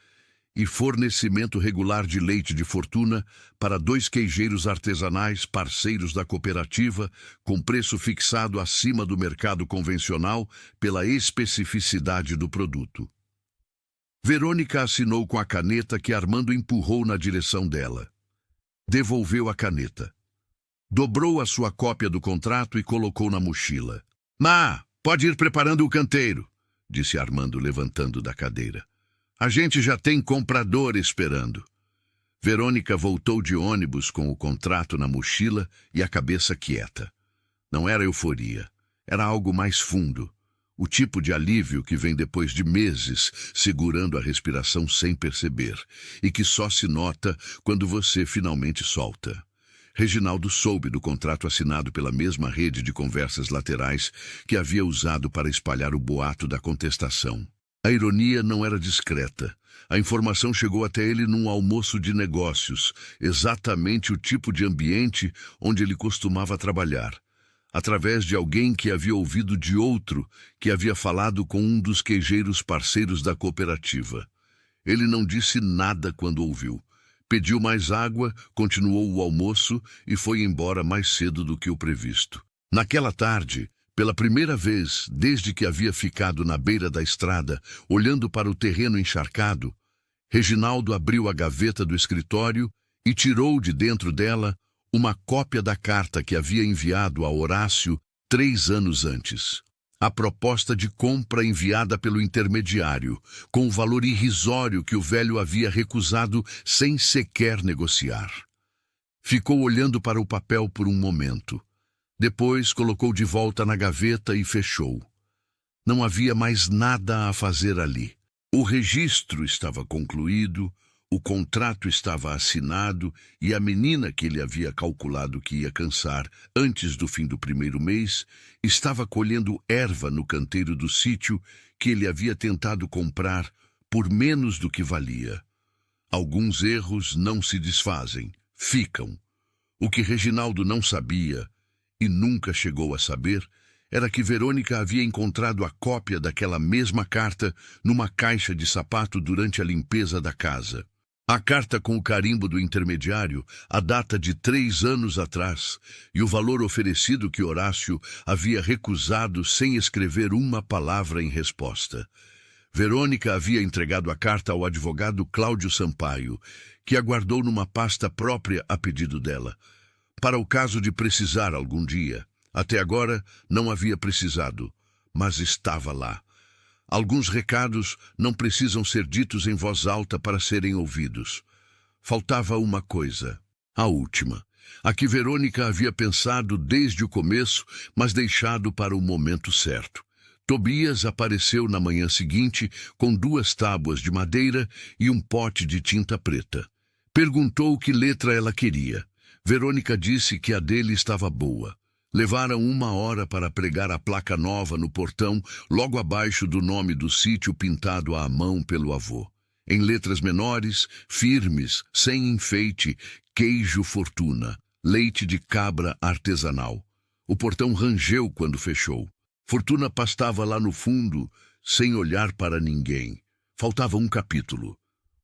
e fornecimento regular de leite de Fortuna para 2 queijeiros artesanais parceiros da cooperativa, com preço fixado acima do mercado convencional pela especificidade do produto. Verônica assinou com a caneta que Armando empurrou na direção dela. Devolveu a caneta. Dobrou a sua cópia do contrato e colocou na mochila. Pode ir preparando o canteiro", disse Armando, levantando da cadeira. "A gente já tem comprador esperando." Verônica voltou de ônibus com o contrato na mochila e a cabeça quieta. Não era euforia, era algo mais fundo. O tipo de alívio que vem depois de meses segurando a respiração sem perceber e que só se nota quando você finalmente solta. Reginaldo soube do contrato assinado pela mesma rede de conversas laterais que havia usado para espalhar o boato da contestação. A ironia não era discreta. A informação chegou até ele num almoço de negócios, exatamente o tipo de ambiente onde ele costumava trabalhar, através de alguém que havia ouvido de outro que havia falado com um dos queijeiros parceiros da cooperativa. Ele não disse nada quando ouviu. Pediu mais água, continuou o almoço e foi embora mais cedo do que o previsto. Naquela tarde, pela primeira vez desde que havia ficado na beira da estrada, olhando para o terreno encharcado, Reginaldo abriu a gaveta do escritório e tirou de dentro dela uma cópia da carta que havia enviado a Horácio 3 anos antes. a proposta de compra enviada pelo intermediário, com o valor irrisório que o velho havia recusado sem sequer negociar. Ficou olhando para o papel por um momento. Depois colocou de volta na gaveta e fechou. Não havia mais nada a fazer ali. O registro estava concluído, o contrato estava assinado e a menina que ele havia calculado que ia cansar antes do fim do primeiro mês estava colhendo erva no canteiro do sítio que ele havia tentado comprar por menos do que valia. Alguns erros não se desfazem, ficam. O que Reginaldo não sabia, e nunca chegou a saber, era que Verônica havia encontrado a cópia daquela mesma carta numa caixa de sapato durante a limpeza da casa. A carta com o carimbo do intermediário, a data de 3 anos atrás, e o valor oferecido que Horácio havia recusado sem escrever uma palavra em resposta. Verônica havia entregado a carta ao advogado Cláudio Sampaio, que a guardou numa pasta própria a pedido dela, para o caso de precisar algum dia. Até agora não havia precisado, mas estava lá. Alguns recados não precisam ser ditos em voz alta para serem ouvidos. Faltava uma coisa, a última, a que Verônica havia pensado desde o começo, mas deixado para o momento certo. Tobias apareceu na manhã seguinte com 2 tábuas de madeira e um pote de tinta preta. Perguntou que letra ela queria. Verônica disse que a dele estava boa. Levaram 1 hora para pregar a placa nova no portão, logo abaixo do nome do sítio pintado à mão pelo avô. Em letras menores, firmes, sem enfeite, queijo Fortuna, leite de cabra artesanal. O portão rangeu quando fechou. Fortuna pastava lá no fundo, sem olhar para ninguém. Faltava um capítulo.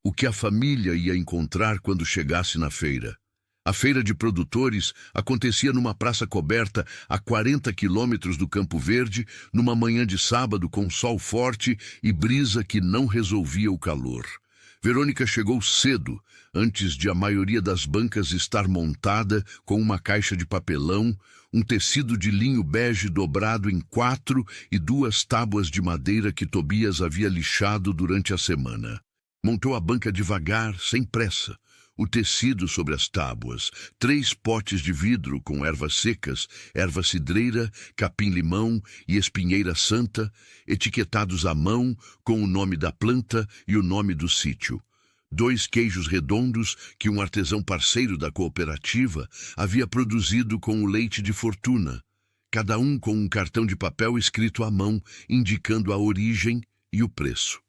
O que a família ia encontrar quando chegasse na feira. A feira de produtores acontecia numa praça coberta a 40 quilômetros do Campo Verde, numa manhã de sábado com sol forte e brisa que não resolvia o calor. Verônica chegou cedo, antes de a maioria das bancas estar montada com uma caixa de papelão, um tecido de linho bege dobrado em 4 e 2 tábuas de madeira que Tobias havia lixado durante a semana. Montou a banca devagar, sem pressa. O tecido sobre as tábuas, 3 potes de vidro com ervas secas, erva cidreira, capim-limão e espinheira santa, etiquetados à mão com o nome da planta e o nome do sítio. 2 queijos redondos que um artesão parceiro da cooperativa havia produzido com o leite de Fortuna, cada um com um cartão de papel escrito à mão, indicando a origem e o preço.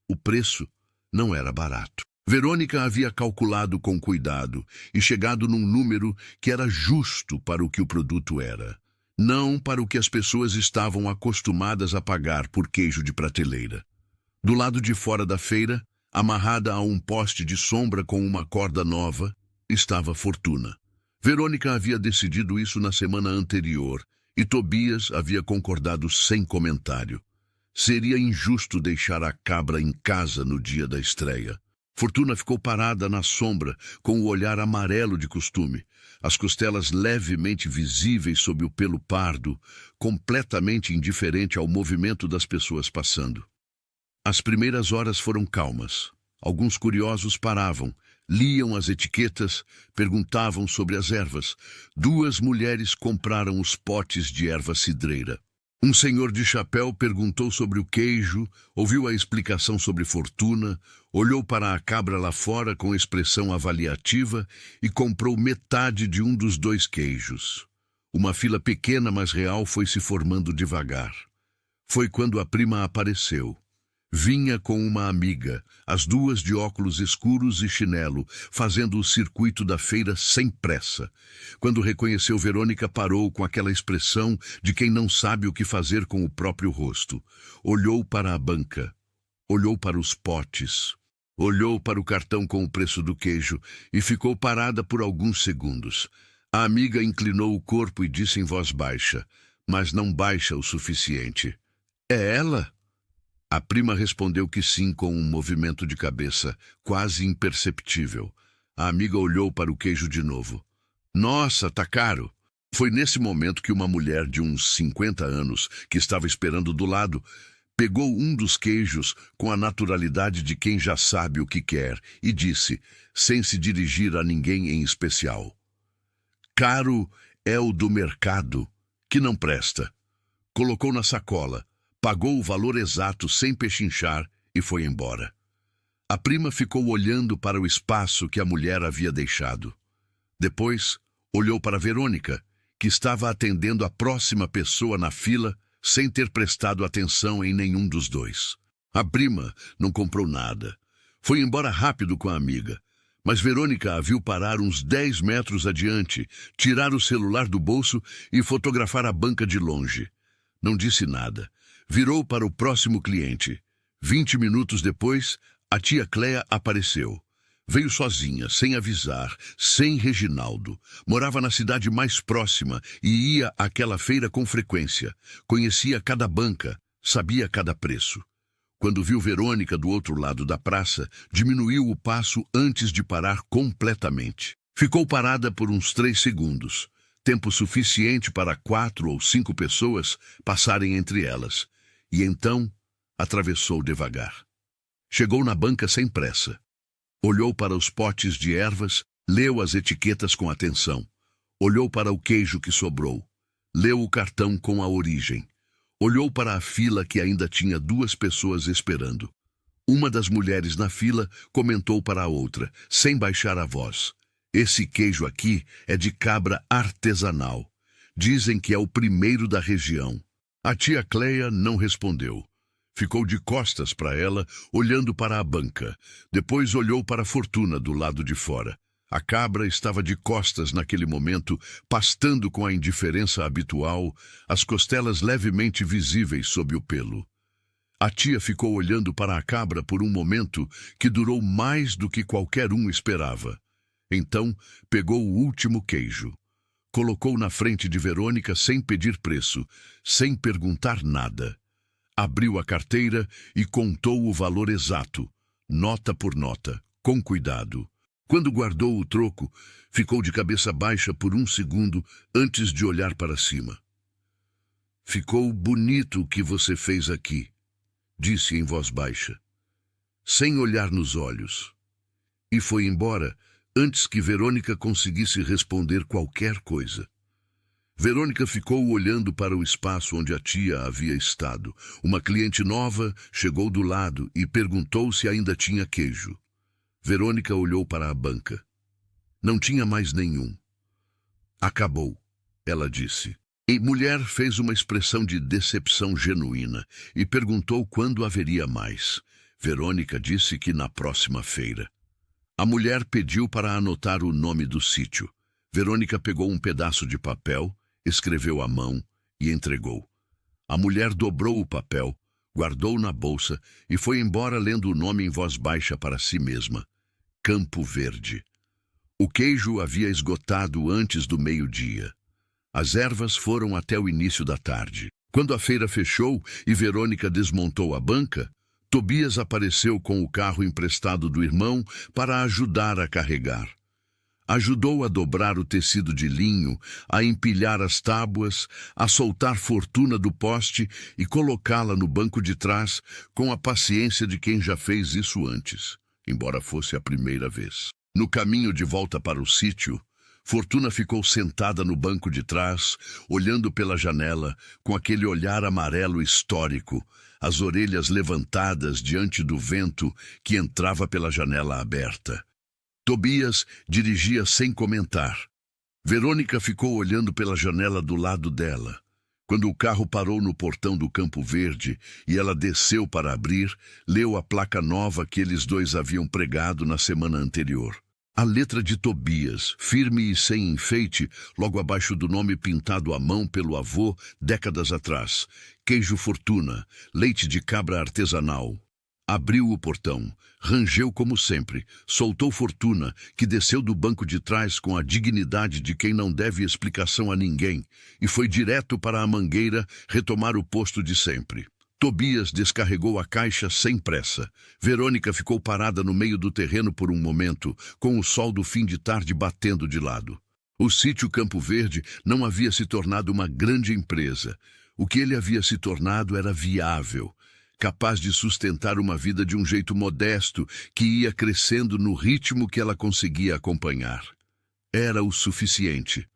O preço não era barato. Verônica havia calculado com cuidado e chegado num número que era justo para o que o produto era, não para o que as pessoas estavam acostumadas a pagar por queijo de prateleira. Do lado de fora da feira, amarrada a um poste de sombra com uma corda nova, estava Fortuna. Verônica havia decidido isso na semana anterior e Tobias havia concordado sem comentário. Seria injusto deixar a cabra em casa no dia da estreia. Fortuna ficou parada na sombra, com o olhar amarelo de costume, as costelas levemente visíveis sob o pelo pardo, completamente indiferente ao movimento das pessoas passando. As primeiras horas foram calmas. Alguns curiosos paravam, liam as etiquetas, perguntavam sobre as ervas. 2 mulheres compraram os potes de erva cidreira. Um senhor de chapéu perguntou sobre o queijo, ouviu a explicação sobre Fortuna, olhou para a cabra lá fora com expressão avaliativa e comprou metade de um dos 2 queijos. Uma fila pequena, mas real, foi se formando devagar. Foi quando a prima apareceu. Vinha com uma amiga, as 2 de óculos escuros e chinelo, fazendo o circuito da feira sem pressa. Quando reconheceu Verônica, parou com aquela expressão de quem não sabe o que fazer com o próprio rosto. Olhou para a banca, olhou para os potes, olhou para o cartão com o preço do queijo e ficou parada por alguns segundos. A amiga inclinou o corpo e disse em voz baixa, mas não baixa o suficiente: "É ela?" A prima respondeu que sim com um movimento de cabeça, quase imperceptível. A amiga olhou para o queijo de novo. "Nossa, tá caro." Foi nesse momento que uma mulher de uns 50 anos, que estava esperando do lado, pegou um dos queijos com a naturalidade de quem já sabe o que quer e disse, sem se dirigir a ninguém em especial: "Caro é o do mercado, que não presta." Colocou na sacola, pagou o valor exato sem pechinchar e foi embora. A prima ficou olhando para o espaço que a mulher havia deixado. Depois, olhou para Verônica, que estava atendendo a próxima pessoa na fila sem ter prestado atenção em nenhum dos dois. A prima não comprou nada. Foi embora rápido com a amiga, mas Verônica a viu parar uns 10 metros adiante, tirar o celular do bolso e fotografar a banca de longe. Não disse nada. Virou para o próximo cliente. 20 minutos depois, a tia Cléia apareceu. Veio sozinha, sem avisar, sem Reginaldo. Morava na cidade mais próxima e ia àquela feira com frequência. Conhecia cada banca, sabia cada preço. Quando viu Verônica do outro lado da praça, diminuiu o passo antes de parar completamente. Ficou parada por uns 3 segundos, tempo suficiente para 4 ou 5 pessoas passarem entre elas, e então atravessou devagar. Chegou na banca sem pressa. Olhou para os potes de ervas, leu as etiquetas com atenção. Olhou para o queijo que sobrou. Leu o cartão com a origem. Olhou para a fila que ainda tinha 2 pessoas esperando. Uma das mulheres na fila comentou para a outra, sem baixar a voz: "Esse queijo aqui é de cabra artesanal. Dizem que é o primeiro da região." A tia Cléia não respondeu. Ficou de costas para ela, olhando para a banca. Depois olhou para a Fortuna do lado de fora. A cabra estava de costas naquele momento, pastando com a indiferença habitual, as costelas levemente visíveis sob o pelo. A tia ficou olhando para a cabra por um momento que durou mais do que qualquer um esperava. Então, pegou o último queijo. Colocou na frente de Verônica sem pedir preço, sem perguntar nada. Abriu a carteira e contou o valor exato, nota por nota, com cuidado. Quando guardou o troco, ficou de cabeça baixa por um segundo antes de olhar para cima. "Ficou bonito o que você fez aqui", disse em voz baixa, sem olhar nos olhos. E foi embora antes que Verônica conseguisse responder qualquer coisa. Verônica ficou olhando para o espaço onde a tia havia estado. Uma cliente nova chegou do lado e perguntou se ainda tinha queijo. Verônica olhou para a banca. Não tinha mais nenhum. "Acabou", ela disse. A mulher fez uma expressão de decepção genuína e perguntou quando haveria mais. Verônica disse que na próxima feira. A mulher pediu para anotar o nome do sítio. Verônica pegou um pedaço de papel, escreveu à mão e entregou. A mulher dobrou o papel, guardou na bolsa e foi embora lendo o nome em voz baixa para si mesma: Campo Verde. O queijo havia esgotado antes do meio-dia. As ervas foram até o início da tarde. Quando a feira fechou e Verônica desmontou a banca, Tobias apareceu com o carro emprestado do irmão para ajudar a carregar. Ajudou a dobrar o tecido de linho, a empilhar as tábuas, a soltar Fortuna do poste e colocá-la no banco de trás com a paciência de quem já fez isso antes, embora fosse a primeira vez. No caminho de volta para o sítio, Fortuna ficou sentada no banco de trás, olhando pela janela, com aquele olhar amarelo histórico, as orelhas levantadas diante do vento que entrava pela janela aberta. Tobias dirigia sem comentar. Verônica ficou olhando pela janela do lado dela. Quando o carro parou no portão do Campo Verde e ela desceu para abrir, leu a placa nova que eles dois haviam pregado na semana anterior. A letra de Tobias, firme e sem enfeite, logo abaixo do nome pintado à mão pelo avô décadas atrás: Queijo Fortuna, leite de cabra artesanal. Abriu o portão, rangeu como sempre, soltou Fortuna, que desceu do banco de trás com a dignidade de quem não deve explicação a ninguém, e foi direto para a mangueira retomar o posto de sempre. Tobias descarregou a caixa sem pressa. Verônica ficou parada no meio do terreno por um momento, com o sol do fim de tarde batendo de lado. O sítio Campo Verde não havia se tornado uma grande empresa. O que ele havia se tornado era viável, capaz de sustentar uma vida de um jeito modesto que ia crescendo no ritmo que ela conseguia acompanhar. Era o suficiente.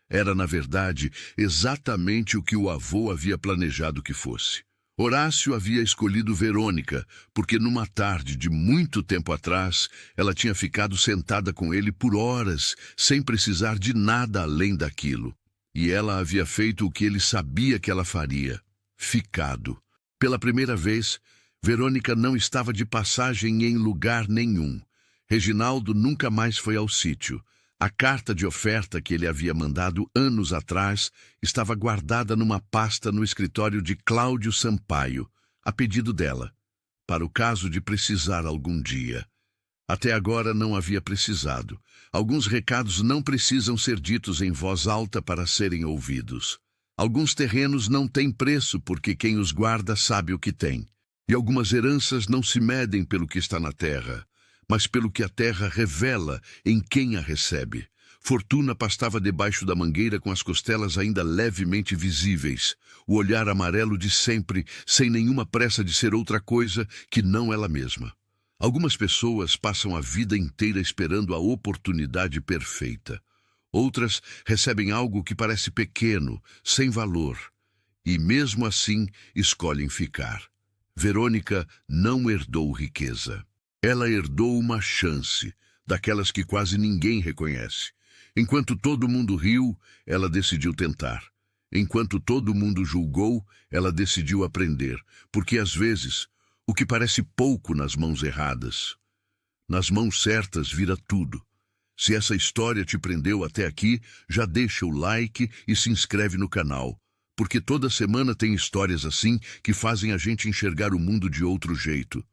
Era, na verdade, exatamente o que o avô havia planejado que fosse. Horácio havia escolhido Verônica, porque numa tarde de muito tempo atrás, ela tinha ficado sentada com ele por horas, sem precisar de nada além daquilo. E ela havia feito o que ele sabia que ela faria: ficado. Pela primeira vez, Verônica não estava de passagem em lugar nenhum. Reginaldo nunca mais foi ao sítio. A carta de oferta que ele havia mandado anos atrás estava guardada numa pasta no escritório de Cláudio Sampaio, a pedido dela, para o caso de precisar algum dia. Até agora não havia precisado. Alguns recados não precisam ser ditos em voz alta para serem ouvidos. Alguns terrenos não têm preço porque quem os guarda sabe o que tem. E algumas heranças não se medem pelo que está na terra, mas pelo que a terra revela em quem a recebe. Fortuna pastava debaixo da mangueira com as costelas ainda levemente visíveis, o olhar amarelo de sempre, sem nenhuma pressa de ser outra coisa que não ela mesma. Algumas pessoas passam a vida inteira esperando a oportunidade perfeita. Outras recebem algo que parece pequeno, sem valor, e mesmo assim escolhem ficar. Verônica não herdou riqueza. Ela herdou uma chance, daquelas que quase ninguém reconhece. Enquanto todo mundo riu, ela decidiu tentar. Enquanto todo mundo julgou, ela decidiu aprender, porque às vezes o que parece pouco nas mãos erradas, nas mãos certas vira tudo. Se essa história te prendeu até aqui, já deixa o like e se inscreve no canal, porque toda semana tem histórias assim que fazem a gente enxergar o mundo de outro jeito.